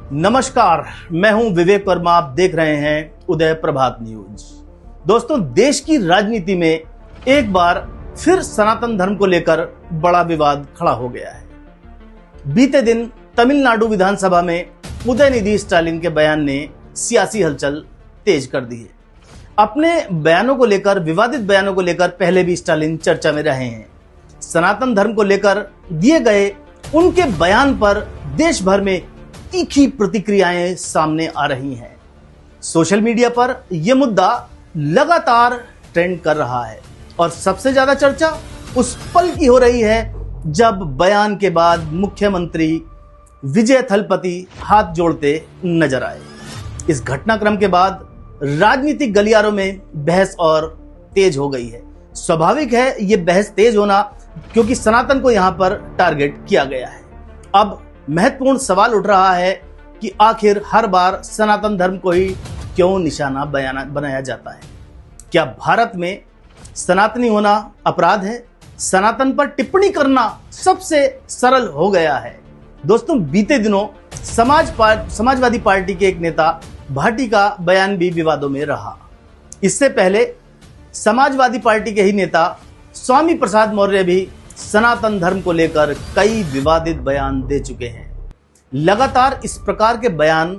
नमस्कार, मैं हूं विवेक वर्मा। आप देख रहे हैं उदय प्रभात न्यूज। दोस्तों, देश की राजनीति में एक बार फिर सनातन धर्म को लेकर बड़ा विवाद खड़ा हो गया है। बीते दिन तमिलनाडु विधानसभा में उदयनिधि स्टालिन के बयान ने सियासी हलचल तेज कर दी है। अपने बयानों को लेकर, विवादित बयानों को लेकर पहले भी स्टालिन चर्चा में रहे हैं। सनातन धर्म को लेकर दिए गए उनके बयान पर देश भर में तीखी प्रतिक्रियाएं सामने आ रही हैं। सोशल मीडिया पर यह मुद्दा लगातार ट्रेंड कर रहा है और सबसे ज्यादा चर्चा उस पल की हो रही है जब बयान के बाद मुख्यमंत्री विजय थलपति हाथ जोड़ते नजर आए। इस घटनाक्रम के बाद राजनीतिक गलियारों में बहस और तेज हो गई है। स्वाभाविक है यह बहस तेज होना, क्योंकि सनातन को यहां पर टारगेट किया गया है। अब महत्वपूर्ण सवाल उठ रहा है कि आखिर हर बार सनातन धर्म को ही क्यों निशाना बनाया जाता है। क्या भारत में सनातनी होना अपराध है? सनातन पर टिप्पणी करना सबसे सरल हो गया है। दोस्तों, बीते दिनों समाजवादी पार्टी के एक नेता भाटी का बयान भी विवादों में रहा। इससे पहले समाजवादी पार्टी के ही नेता स्वामी प्रसाद मौर्य भी सनातन धर्म को लेकर कई विवादित बयान दे चुके हैं। लगातार इस प्रकार के बयान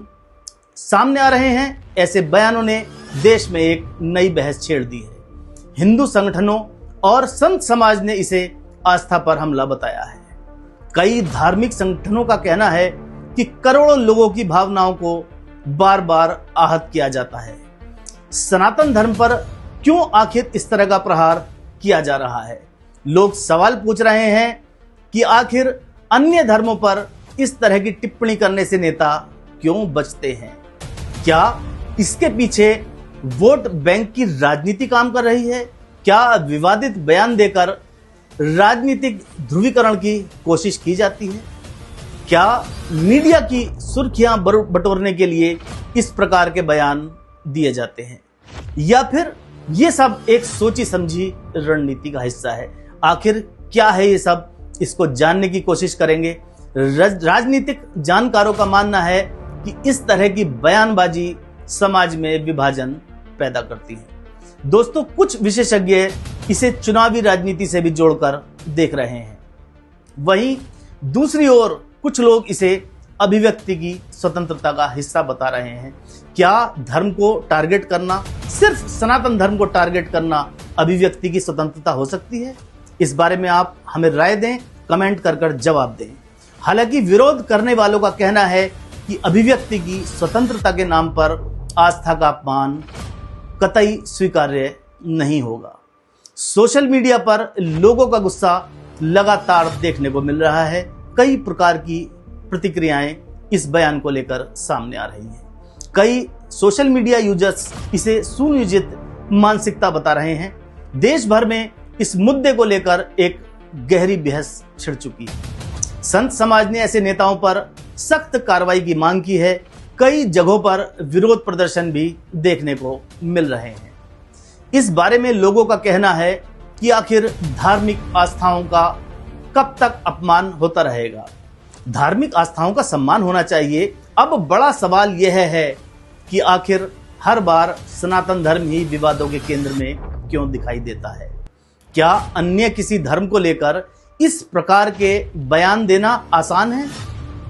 सामने आ रहे हैं। ऐसे बयानों ने देश में एक नई बहस छेड़ दी है। हिंदू संगठनों और संत समाज ने इसे आस्था पर हमला बताया है। कई धार्मिक संगठनों का कहना है कि करोड़ों लोगों की भावनाओं को बार बार आहत किया जाता है। सनातन धर्म पर क्यों आखिर इस तरह का प्रहार किया जा रहा है? लोग सवाल पूछ रहे हैं कि आखिर अन्य धर्मों पर इस तरह की टिप्पणी करने से नेता क्यों बचते हैं? क्या इसके पीछे वोट बैंक की राजनीति काम कर रही है? क्या विवादित बयान देकर राजनीतिक ध्रुवीकरण की कोशिश की जाती है? क्या मीडिया की सुर्खियां बटोरने के लिए इस प्रकार के बयान दिए जाते हैं, या फिर ये सब एक सोची समझी रणनीति का हिस्सा है? आखिर क्या है ये सब, इसको जानने की कोशिश करेंगे। राजनीतिक जानकारों का मानना है कि इस तरह की बयानबाजी समाज में विभाजन पैदा करती है। दोस्तों, कुछ विशेषज्ञ इसे चुनावी राजनीति से भी जोड़कर देख रहे हैं। वहीं दूसरी ओर कुछ लोग इसे अभिव्यक्ति की स्वतंत्रता का हिस्सा बता रहे हैं। क्या धर्म को टारगेट करना, सिर्फ सनातन धर्म को टारगेट करना अभिव्यक्ति की स्वतंत्रता हो सकती है? इस बारे में आप हमें राय दें, कमेंट कर जवाब दें। हालांकि विरोध करने वालों का कहना है कि अभिव्यक्ति की स्वतंत्रता के नाम पर आस्था का अपमान कतई स्वीकार्य नहीं होगा। सोशल मीडिया पर लोगों का गुस्सा लगातार देखने को मिल रहा है। कई प्रकार की प्रतिक्रियाएं इस बयान को लेकर सामने आ रही हैं। कई सोशल मीडिया यूजर्स इसे सुनियोजित मानसिकता बता रहे हैं। देश भर में इस मुद्दे को लेकर एक गहरी बहस छिड़ चुकी है। संत समाज ने ऐसे नेताओं पर सख्त कार्रवाई की मांग की है। कई जगहों पर विरोध प्रदर्शन भी देखने को मिल रहे हैं। इस बारे में लोगों का कहना है कि आखिर धार्मिक आस्थाओं का कब तक अपमान होता रहेगा? धार्मिक आस्थाओं का सम्मान होना चाहिए। अब बड़ा सवाल यह है कि आखिर हर बार सनातन धर्म ही विवादों के केंद्र में क्यों दिखाई देता है? क्या अन्य किसी धर्म को लेकर इस प्रकार के बयान देना आसान है?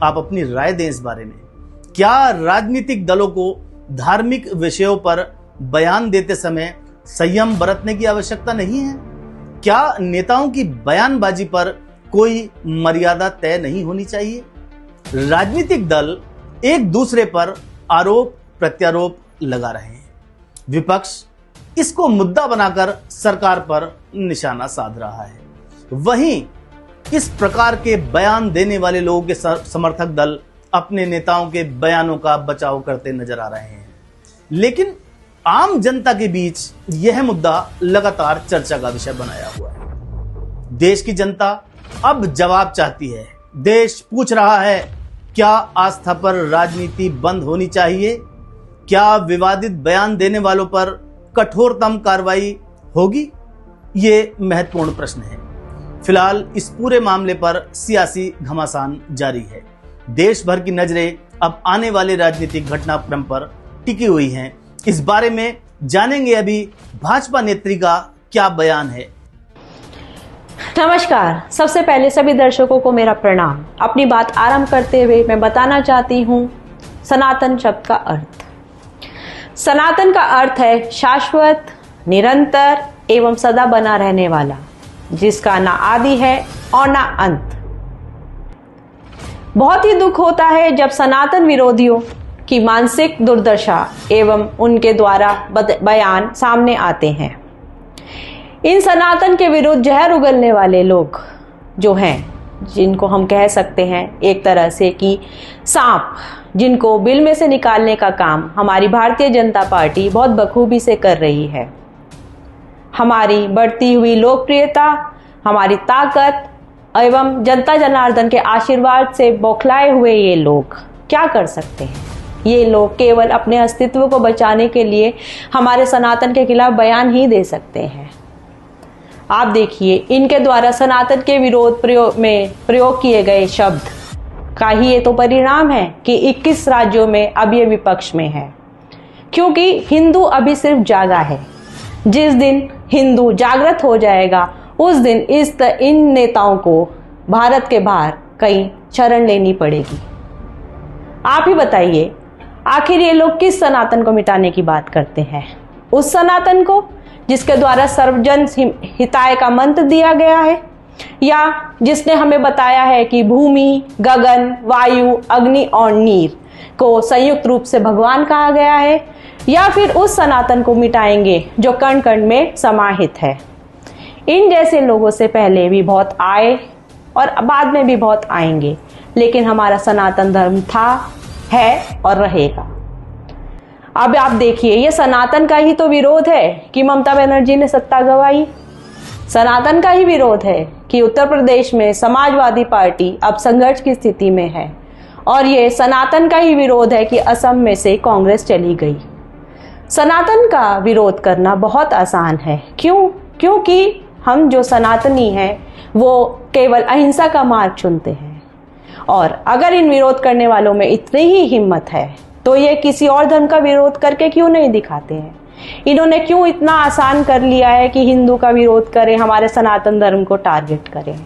आप अपनी राय दें इस बारे में। क्या राजनीतिक दलों को धार्मिक विषयों पर बयान देते समय संयम बरतने की आवश्यकता नहीं है? क्या नेताओं की बयानबाजी पर कोई मर्यादा तय नहीं होनी चाहिए? राजनीतिक दल एक दूसरे पर आरोप प्रत्यारोप लगा रहे हैं। विपक्ष इसको मुद्दा बनाकर सरकार पर निशाना साध रहा है। वहीं इस प्रकार के बयान देने वाले लोगों के समर्थक दल अपने नेताओं के बयानों का बचाव करते नजर आ रहे हैं। लेकिन आम जनता के बीच यह मुद्दा लगातार चर्चा का विषय बनाया हुआ है। देश की जनता अब जवाब चाहती है। देश पूछ रहा है, क्या आस्था पर राजनीति बंद होनी चाहिए? क्या विवादित बयान देने वालों पर कठोरतम कार्रवाई होगी? ये महत्वपूर्ण प्रश्न है। फिलहाल इस पूरे मामले पर सियासी घमासान जारी है। देश भर की नजरें अब आने वाले राजनीतिक घटनाक्रम पर टिकी हुई हैं। इस बारे में जानेंगे अभी भाजपा नेत्री का क्या बयान है। नमस्कार, सबसे पहले सभी दर्शकों को मेरा प्रणाम। अपनी बात आरंभ करते हुए मैं बताना चाहती हूँ सनातन शब्द का अर्थ। सनातन का अर्थ है शाश्वत, निरंतर एवं सदा बना रहने वाला, जिसका ना आदि है और ना अंत। बहुत ही दुख होता है जब सनातन विरोधियों की मानसिक दुर्दशा एवं उनके द्वारा बयान सामने आते हैं। इन सनातन के विरुद्ध जहर उगलने वाले लोग जो हैं, जिनको हम कह सकते हैं एक तरह से कि सांप, जिनको बिल में से निकालने का काम हमारी भारतीय जनता पार्टी बहुत बखूबी से कर रही है। हमारी बढ़ती हुई लोकप्रियता, हमारी ताकत एवं जनता जनार्दन के आशीर्वाद से बौखलाए हुए ये लोग क्या कर सकते हैं? ये लोग केवल अपने अस्तित्व को बचाने के लिए हमारे सनातन के खिलाफ बयान ही दे सकते हैं। आप देखिए, इनके द्वारा सनातन के विरोध प्रयोग किए गए शब्द का ही ये तो परिणाम है कि 21 राज्यों में अब ये विपक्ष में है, क्योंकि हिंदू अभी सिर्फ जागा है। जिस दिन हिंदू जागृत हो जाएगा उस दिन इन नेताओं को भारत के बाहर कहीं शरण लेनी पड़ेगी। आप ही बताइए, आखिर ये लोग किस सनातन को मिटाने की बात करते हैं? उस सनातन को जिसके द्वारा सर्वजन हिताय का मंत्र दिया गया है, या जिसने हमें बताया है कि भूमि, गगन, वायु, अग्नि और नीर को संयुक्त रूप से भगवान कहा गया है, या फिर उस सनातन को मिटाएंगे जो कण कण में समाहित है? इन जैसे लोगों से पहले भी बहुत आए और बाद में भी बहुत आएंगे, लेकिन हमारा सनातन धर्म था, है और रहेगा। अब आप देखिए, ये सनातन का ही तो विरोध है कि ममता बनर्जी ने सत्ता गंवाई। सनातन का ही विरोध है कि उत्तर प्रदेश में समाजवादी पार्टी अब संघर्ष की स्थिति में है, और ये सनातन का ही विरोध है कि असम में से कांग्रेस चली गई। सनातन का विरोध करना बहुत आसान है। क्यों? क्योंकि हम जो सनातनी हैं वो केवल अहिंसा का मार्ग चुनते हैं, और अगर इन विरोध करने वालों में इतनी ही हिम्मत है तो ये किसी और धर्म का विरोध करके क्यों नहीं दिखाते हैं? इन्होंने क्यों इतना आसान कर लिया है कि हिंदू का विरोध करें, हमारे सनातन धर्म को टारगेट करें?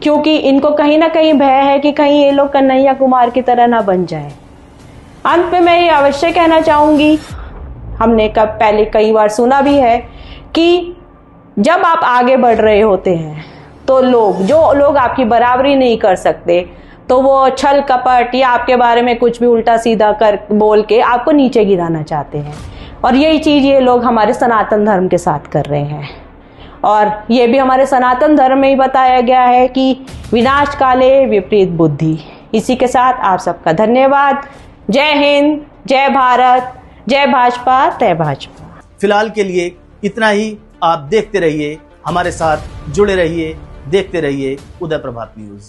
क्योंकि इनको कहीं ना कहीं भय है कि कहीं ये लोग कन्हैया कुमार की तरह ना बन जाए। अंत में मैं ये अवश्य कहना चाहूंगी, हमने पहले कई बार सुना भी है कि जब आप आगे बढ़ रहे होते हैं तो जो लोग आपकी बराबरी नहीं कर सकते, तो वो छल कपट या आपके बारे में कुछ भी उल्टा सीधा कर बोल के आपको नीचे गिराना चाहते हैं। और यही चीज़ ये लोग हमारे सनातन धर्म के साथ कर रहे हैं। और ये भी हमारे सनातन धर्म में ही बताया गया है कि विनाश काले विपरीत बुद्धि। इसी के साथ आप सबका धन्यवाद। जय हिंद, जय भारत, जय भाजपा, तय भाजपा। फिलहाल के लिए इतना ही। आप देखते रहिए, हमारे साथ जुड़े रहिए, देखते रहिए उदय प्रभात न्यूज।